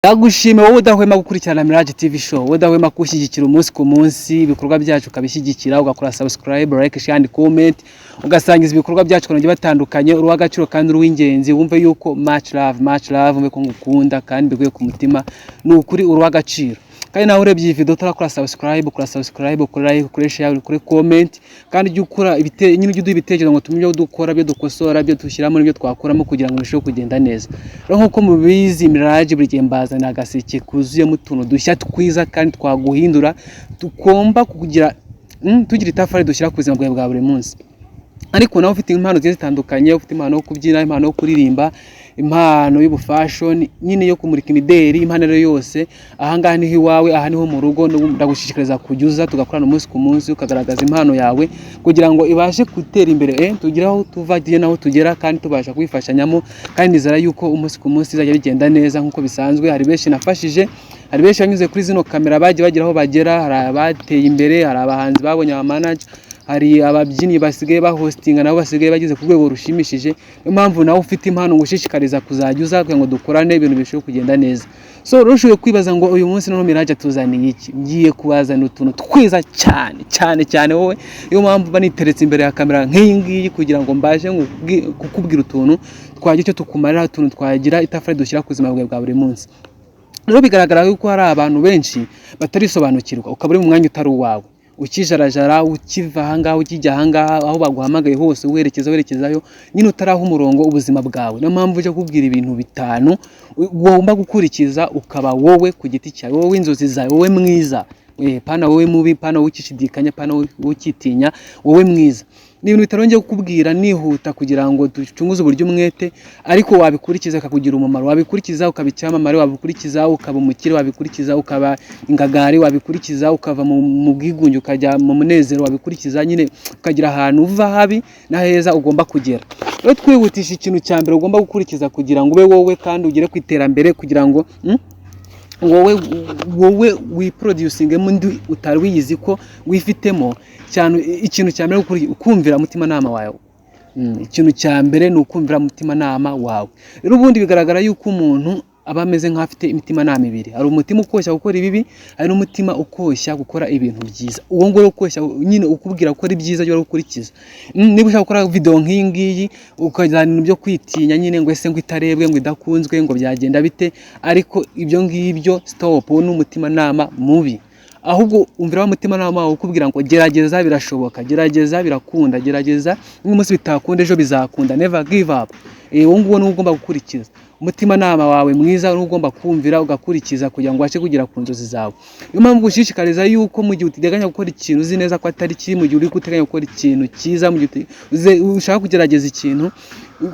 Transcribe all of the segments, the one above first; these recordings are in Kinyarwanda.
Ndagushimiye wowe udahwema gukurikirana Mirage TV show, wowe udahwema kushyigikira umunsi ku munsi ibikorwa byacu ukabishyigikira, ugakora subscribe, like, share and comment, ugasangiza ibikorwa byacu kandi batandukanye, uruha agaciro kandi uruw'ingenzi, wumve yuko much love umwe ko ngukunda kandi biguye ku mutima, n'ukuri uruha agaciro. Kandi nawe urebye iyi video utarakora subscribe, ukora like, ukora share, ukora comment, kandi ujye ukora nyine ujye udubitekerezo ngo tumenye ibyo dukora, byo dukosora, byo dushyiramo n'ibyo twakoramo kugira ngo bishobe kugenda neza. Rero nkuko mubizi Mirage buri gihe mbazana agaseke kuzuyemo utuntu dushya twiza kandi twaguhindura, tugomba kugira tugira itafari dushyira ku buzima bwawe bwa buri munsi. Ariko nawe ufite impano zitandukanye, ufite impano yo kubyina, impano yo kuririmba, impano y'ubufashion, nyine yo kumurika imideri, impanero yose, ahangaha niho iwawe, aha niho mu rugo. Ndagushishikariza kujyuza tugakorana umunsi ku munsi, ukagaragaza impano yawe kugira ngo ibashe gutera imbere, tugiraho tuva giye naho tugera kandi tubasha kwifashanyamo. Kandi nizera yuko umunsi ku munsi izajya bigenda neza nkuko bisanzwe. Hari benshi nafashije, hari benshi banyuze kuri zino kamera bagiye bageraho bagera, hari abateye imbere, hari abahanzi babonye aba manager, hari ababyinnyi basigaye bahostinga nabo basigaye bageze ku rwego rushimishije. Niyo mpamvu nawe ufite impano ngushishikariza kuzajya kugira ngo dukorane ibintu bishobora kugenda neza. So rushoboye kwibaza ngo uyu munsi no Mirage tuzaniye iki? Ngiye kubazana utuntu twiza cyane wowe. Niyo mpamvu baniteretse imbere ya kamera nk'iyi ngiyi kugira ngo mbaje kukubwira utuntu twagira icyo tukumarira, utuntu twagira itafari dushyira ku buzima bwawe bwa buri munsi. Rero bigaragara yuko hari abantu benshi batarisobanukirwa, ukaba uri mu mwanya utari uwawe, ukijarajara, ukiva ahangaha ukijya ahangaha, aho baguhamagaye hose werekezayo, nyine utaraho umurongo ubuzima bwawe. Niyo mpamvu uje kubwira ibintu bitanu ugomba gukurikiza ukaba wowe ku giti cyawe, wowe inzozi zawe, wowe mwiza, pana wowe mubi, pana wowe ukishidikanya, pana wowe ukitinya, wowe mwiza. Ni ibintu bitarongeye kukubwira nihuta kugira ngo ducunguze uburyo umwete, ariko wabikurikiza akakugira umumaro, wabikurikiza ukabicyamamare, wabikurikiza ukaba umukire, wabikurikiza ukaba ingagari, wabikurikiza ukava mu bwigunge ukajya mu munezero, wabikurikiza nyine ukagira ahantu uva habi na heza ugomba kugera. Rero twihutisha ikintu cya mbere ugomba gukurikiza kugira ngo ube wowe kandi ugere ku iterambere, kugira ngo wowe wiproducinge mundi utari wiyizi ko wifitemo cyane. Ikintu cya mbere ukumvira umutima nama wawe, ikintu cya mbere ni ukumvira umutima nama wawe. Rero ubundi bigaragara yuko umuntu aba ameze nk'afite imitima nama ibiri. Hari umutima ukoshya gukora ibibi, hari n'umutima ukoshya gukora ibintu byiza. Uwo ngo ukoshya nyine ukubwira ko ari byiza byo gukurikiza. Niba ushaka gukora video nk'iyi ngiyi ukajyana ibyo kwitinya nyine ngo ese ngo itarebwe, ngo idakunzwe, ngo byagenda bite, ariko ibyo ngibyo stop, uwo n'umutima nama mubi. Ahubwo umvira umutima nama wawe ukubwira ngo gerageza birashoboka, gerageza birakunda, gerageza n'umunsi bitakunda ejo bizakunda, never give up. Uwo nguwo ni ugomba gukurikiza. Umutima nama wawe mwiza ni ugomba kumvira ugakurikiza kugira ngo wace kugira ku nzozi zawe. Niyo mpamvu gushishikariza yuko mu gihe uteganya gukora ikintu uzi neza ko atari kiri, mu gihe uri guteganya gukora ikintu cyiza, mu gihe ushaka kugerageza ikintu,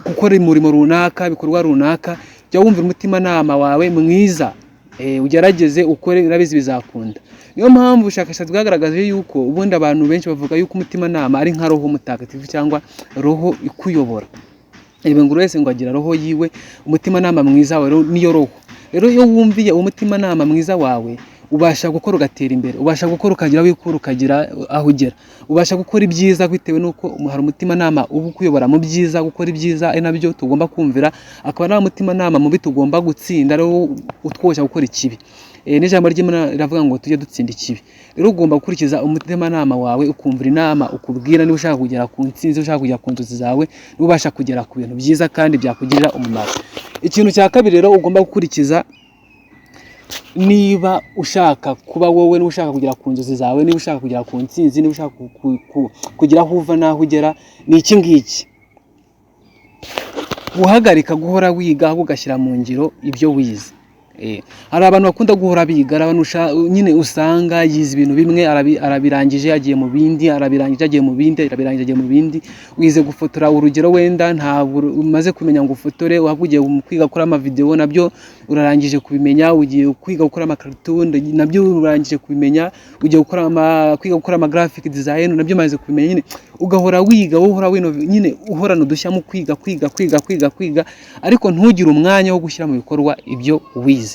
gukora umurimo runaka, ibikorwa runaka, jya wumvira umutima nama wawe mwiza, ugerageze ukore, urabizi bizakunda. Niyo mpamvu ubushakashatsi bwagaragaje yuko ubundi abantu benshi bavuga yuko umutima nama ari nka roho mutagatifu cyangwa roho ikuyobora. Buri wese ngo agira roho yiwe, umutima nama mwiza wawe niyo roho. Rero iyo wumviye umutima nama mwiza wawe, ubasha gukora ugatera imbere, ubasha gukora ukagira wikura ukagira aho ugera, ubasha gukora ibyiza bitewe nuko hari umutima nama ubu kuyobora mu byiza. Gukora ibyiza ari nabyo tugomba kumvira, akaba ari umutima nama mubi tugomba gutsinda, rero utwoshya gukora ikibi. N'ijambo ry'Imana riravuga ngo tujye dutsinda ikibi. Rero ugomba gukurikiza umutima nama wawe, ukumvira inama ukubwira. Niba ushaka kugera ku ntsinzi, ushaka kugera ku nzozi zawe, ubasha kugera ku bintu byiza kandi byakugirira umumaro. Ikintu cya kabiri rero ugomba gukurikiza, niba ushaka kuba wowe, niba ushaka kugera ku nzozi zawe, niba ushaka kugera ku ntsinzi, niba ushaka kugira aho uva n'aho ugera, ni iki ngiki: guhagarika guhora wiga ahubwo ugashyira mu ngiro ibyo wize. Hari abantu bakunda guhora biga, abantu nyine usanga yize ibintu bimwe arabirangije yagiye mu bindi, arabirangije yagiye mu bindi, arabirangije yagiye mu bindi. Wize gufotora, urugero wenda ntabwo umaze kumenya ngo ufotore, ugiye kwiga gukora ama video nabyo urarangije kubimenya, ugiye kwiga gukora ama cartoon nabyo urarangije kubimenya, ugiye kwiga gukora ama graphic design nabyo maze kubimenya. Nyine ugahora wiga, uhora nyine uhorana udushya mu kwiga, ariko ntugire umwanya wo gushyira mu bikorwa ibyo wize.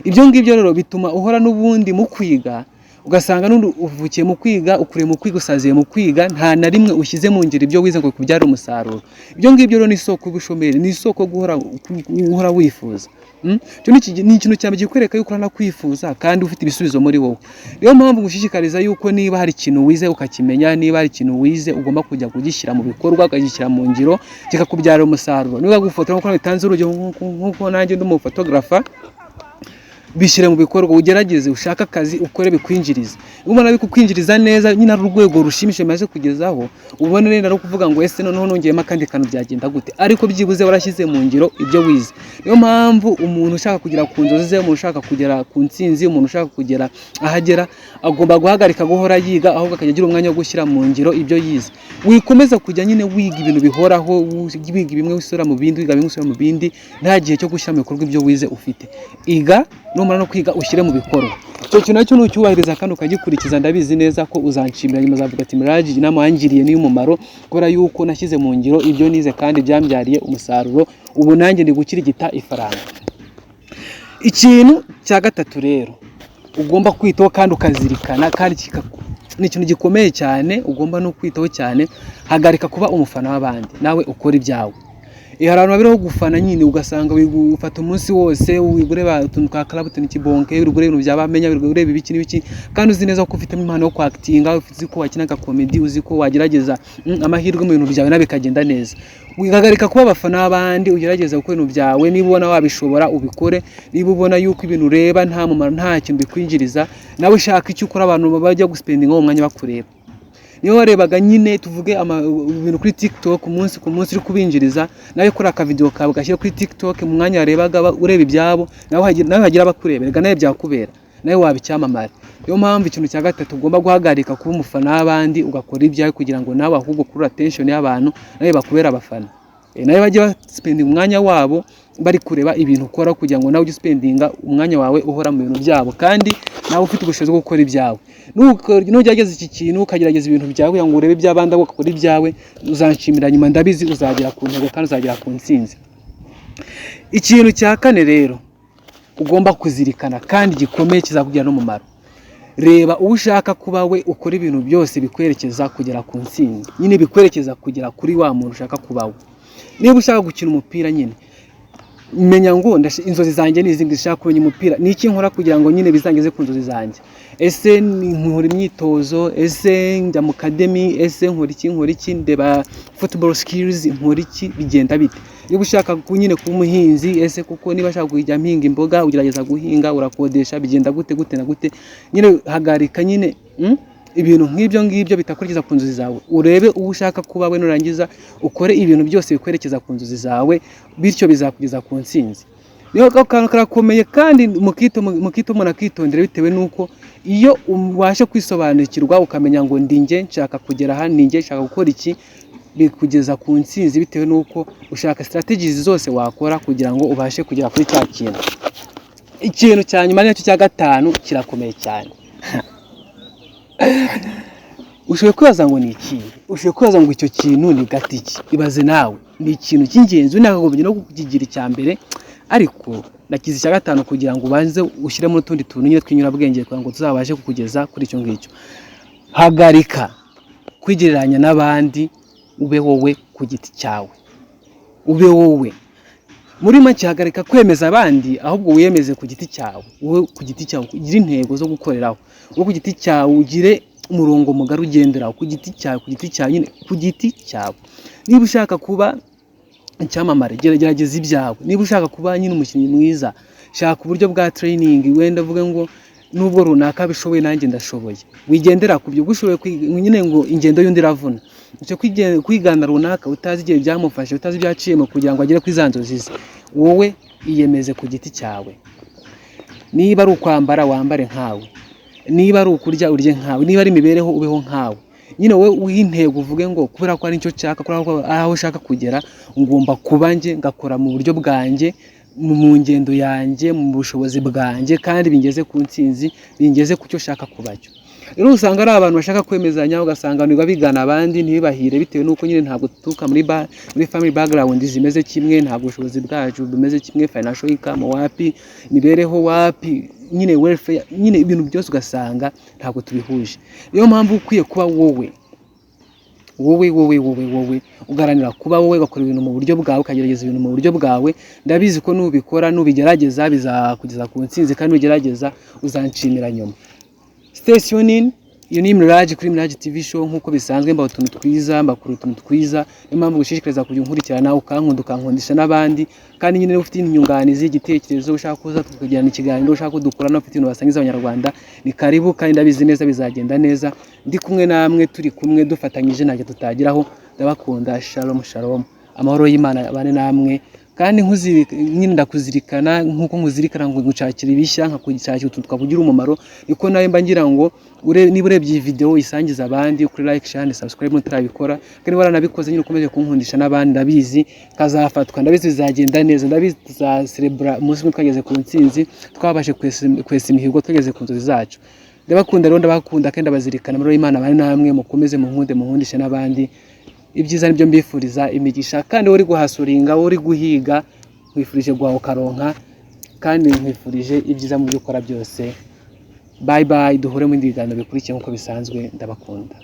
Ibyo ngibyo rero bituma uhora n'ubundi mu kwiga, ugasanga n'undi uvukiye mu kwiga, ukuriye mu kwiga, usaziye mu kwiga, nta na rimwe ushyize mu ngiro ibyo wize ngo kubyara umusaruro. Ibyo ngibyo rero ni isoko y'ubushomeri, ni isoko guhora wifuza. cyo ni ikintu cyane gikwereka yuko uranakwifuza kandi ufite ibisubizo muri wowe. Niyo mpamvu ngushishikariza yuko niba hari ikintu wize ukakimenya, niba hari ikintu wize ugomba kujya kugishyira mu bikorwa, ukagishyira mu ngiro, kikakubyarira umusaruro. Niba gufotora nk'uko nabitanze urugero nk'uko nanjye ndi umufotogarafa, bishyire mu bikorwa, ugerageze ushaka akazi ukore bikwinjiriza. Ubona bikukwinjiriza neza nyine ari urwego rushimishije maze kugezaho, ubone nenda no kuvuga ngo ese noneho nongeyemo akandi kantu byagenda gute, ariko byibuze warashyize mu ngiro ibyo wize. Niyo mpamvu umuntu ushaka kugera ku nzozi ze, umuntu ushaka kugera ku ntsinzi, umuntu ushaka kugera ahagera, agomba guhagarika guhora yiga, ahubwo akajya agira umwanya wo gushyira mu ngiro ibyo yize. Wikomeza kujya nyine wiga ibintu bihoraho, wiga bimwe usura mu bindi, wiga bimwe usura mu bindi, nta gihe cyo gushyira mu bikorwa ibyo wize ufite. Iga numara no kwiga ushyire mu bikorwa. Icyo kintu nacyo nucyubahiriza kandi ukagikurikiza, ndabizi neza ko uzanshimira nyuma, uzavuga ati Mirage inama wangiriye ni umumaro, kubera yuko nashyize mu ngiro ibyo nize kandi byambyariye umusaruro, ubu nanjye ndi gukirigita ifaranga. Ikintu cya gatatu rero ugomba kwitaho kandi ukazirikana, kandi ni ikintu gikomeye cyane ugomba no kwitaho cyane, hagarika kuba umufana w'abandi, nawe ukora ibyawe. Hari abantu babiriho gufana nyine, ugasanga wigufata umunsi wose wigureba utuntu twa club, utuntu kibonke, wigureba ibintu byabamenya, wigureba ibiki n'ibiki, kandi uzi neza ko ufite impano yo kwactinga, uzi ko wakina ka comedy, uzi ko wagerageza amahirwe mu bintu byawe nabe kagenda neza. Wihagarika kuba abafana b'abandi, ugerageza gukora ibintu byawe. Niba ubona wabishobora ubikore, niba ubona yuko ibintu ureba nta mumaro, nta kintu bikwinjiriza, nawe shaka icyo ukora abantu bajya guspendinga mu mwanya bakureba. Niyo warebaga nyine tuvuge ibintu kuri TikTok umunsi ku munsi uri kubinjiriza, nawe kora aka video kawe gashyira kuri TikTok mu mwanya warebaga ureba ibyabo, nawe hagira abakureberega, nawe byakubera, nawe wabicyamamara. Niyo mpamvu ikintu cya gatatu ugomba guhagarika kuba umufana w'abandi, ugakora ibyawe kugira ngo nawe ahubwo kuri attention y'abantu, nawe bakubera abafana. Nawe bajye spending umwanya wabo bari kureba ibintu ukora, kugira ngo nawe ujye spendinga umwanya wawe uhora mu bintu byabo, kandi nawe ufite ubushobozi bwo gukora ibyawe. Nugerageza iki kintu ukagerageza ibintu byawe kugira ngo urebe iby'abandi ahubwo ukora ibyawe, uzanshimira nyuma, ndabizi uzagera ku ntego kandi uzagera ku ntsinzi. Ikintu cya kane rero ugomba kuzirikana kandi gikomeye kizakugira n'umumaro, reba uwo ushaka kuba we, ukora ibintu byose bikwerekeza kugera ku ntsinzi, nyine bikwerekeza kugera kuri wa muntu ushaka kuba we. Niba ushaka gukina umupira nyine menya ngo inzozi zanjye ni izi, nshaka kumenya umupira, ni iki nkora kugira ngo nyine bizangeze ku nzozi zanjye. Ese nkora imyitozo, ese njya mu academy, ese nkora iki, ndeba football skills, nkora iki, bigenda bite. Niba ushaka nyine kuba umuhinzi, ese kuko niba ushaka kujya mpinga imboga, ugerageza guhinga, urakodesha, bigenda gute na gute. Nyine hagarika nyine ibintu nk'ibyo ngibyo bitakurikiza ku nzozi zawe, urebe uwo ushaka kuba we, nurangiza ukore ibintu byose bikwerekeza ku nzozi zawe, bityo bizakugeza ku ntsinzi. Niyo kantu karakomeye kandi mukito akitondera, bitewe nuko iyo ubashe kwisobanukirwa ukamenya ngo ndinge nshaka kugera aha, ndinge nshaka gukora iki, bikugeza ku ntsinzi, bitewe nuko ushaka strategies zose wakora kugira ngo ubashe kugera kuri cya kintu. Ikintu cya nyuma nicyo cya gatanu kirakomeye cyane. Ushoboye kwibaza ngo ni iki, ushoboye kwibaza ngo icyo kintu ni gatiki. Ibaze nawe, ni ikintu cy'ingenzi unakagombye no kukigira icya mbere, ariko nakize icya gatanu kugira ngo ubanze ushyiremo n'utundi tuntu nyine twinyurabwenge kugira ngo tuzabashe kukugeza kuri icyo ngicyo. Hagarika kwigereranya n'abandi, ube wowe ku giti cyawe, ube wowe. Muri make hagarika kwemeza abandi, ahubwo wiyemeze ku giti cyawe. Wowe ku giti cyawe ugire intego zo gukoreraho, wowe ku giti cyawe ugire umurongo mugari ugenderaho, ku giti cyawe nyine ku giti cyawe. Niba ushaka kuba icyamamare, gerageza ibyawe. Niba ushaka kuba nyine umukinnyi mwiza, shaka uburyo bwa training, wenda avuga ngo nubwo runaka bishoboye nanjye ndashoboye. Wigendera ku byo gushoboye nyine, ngo ingendo y'undi iravuna. Icyo kwigana runaka utazi igihe byamufashe, utazi ibyaciyemo kugira ngo agere ku izanzozi ze, wowe iyemeze ku giti cyawe. Niba ari ukwambara wambare nkawe, niba ari ukurya urye nkawe, niba ari imibereho ubeho nkawe. Nyine wowe uhintego uvuge ngo kubera ko ari icyo nshaka, kubera ko aho ushaka kugera, ngomba kuba nge ngakora mu buryo bwanjye, mu ngendo yanjye, mu bushobozi bwanjye, kandi bingeze ku ntsinzi, bingeze ku cyo ushaka kuba cyo. Rero usanga ari abantu bashaka kwemezanya, ugasanga niba bigana abandi ntibibahire, bitewe nuko nyine ntabwo tutuka muri family background zimeze kimwe, ntabwo ubushobozi bwacu bumeze kimwe, financial income wapi, imibereho wapi, nyine welfare, nyine ibintu byose ugasanga ntabwo tubihuje. Niyo mpamvu ukwiye kuba wowe wowe ugaranira kuba wowe ugakora ibintu mu buryo bwawe, ukagerageza ibintu mu buryo bwawe. Ndabizi ko nubikora nubigerageza bizakugeza ku ntsinzi, kandi nugerageza uzanshimira nyuma. Stay tuned. Iyo ni Mirage kuri Mirage TV show. Nkuko bisanzwe mba utuntu twiza, mbakuru utuntu twiza, niyo mpamvu gushishikariza kujya unkurikirana ukankundisha n'abandi. Kandi nyine ufite inyunganizi, igitekerezo ushaka kuza tukagirana ikiganiro, ushaka kudukorana, ufite ibintu basangiza abanyarwanda, ni karibu. Kandi ndabizi neza bizagenda neza, ndi kumwe namwe, turi kumwe dufatanyije, ntacyo tutagiraho. Ndabakunda. Shalom, amahoro y'Imana abane namwe. Kandi nyine ndakuzirikana nkuko nkuzirikana ngo gucakira ibishya, nkakucyakira utuntu twakugira umumaro, niko nawe mba ngira ngo niba urebye iyi video isangiza abandi, kuri like, share, subscribe mutarabikora. Kandi waranabikoze nyine ukomeje kunkundisha n'abandi, ndabizi kazafatwa, ndabizi bizagenda neza, ndabizi tuzacelebra umunsi twageze ku ntsinzi, twabashe kwesa imihigo, twageze ku nzozi zacu. Ndabakunda rero, ndabakunda kandi abazirikana muri Imana bari namwe, mukomeze munkundishe n'abandi. Ibyiza nibyo mbifuriza, imigisha. Kandi uri guhasuringa, uri guhiga, nkwifurije guhaha ukaronka, kandi nkwifurije ibyiza mu byo ukora byose. Bye, duhure mu bindi biganiro bikurikiye nkuko bisanzwe. Ndabakunda.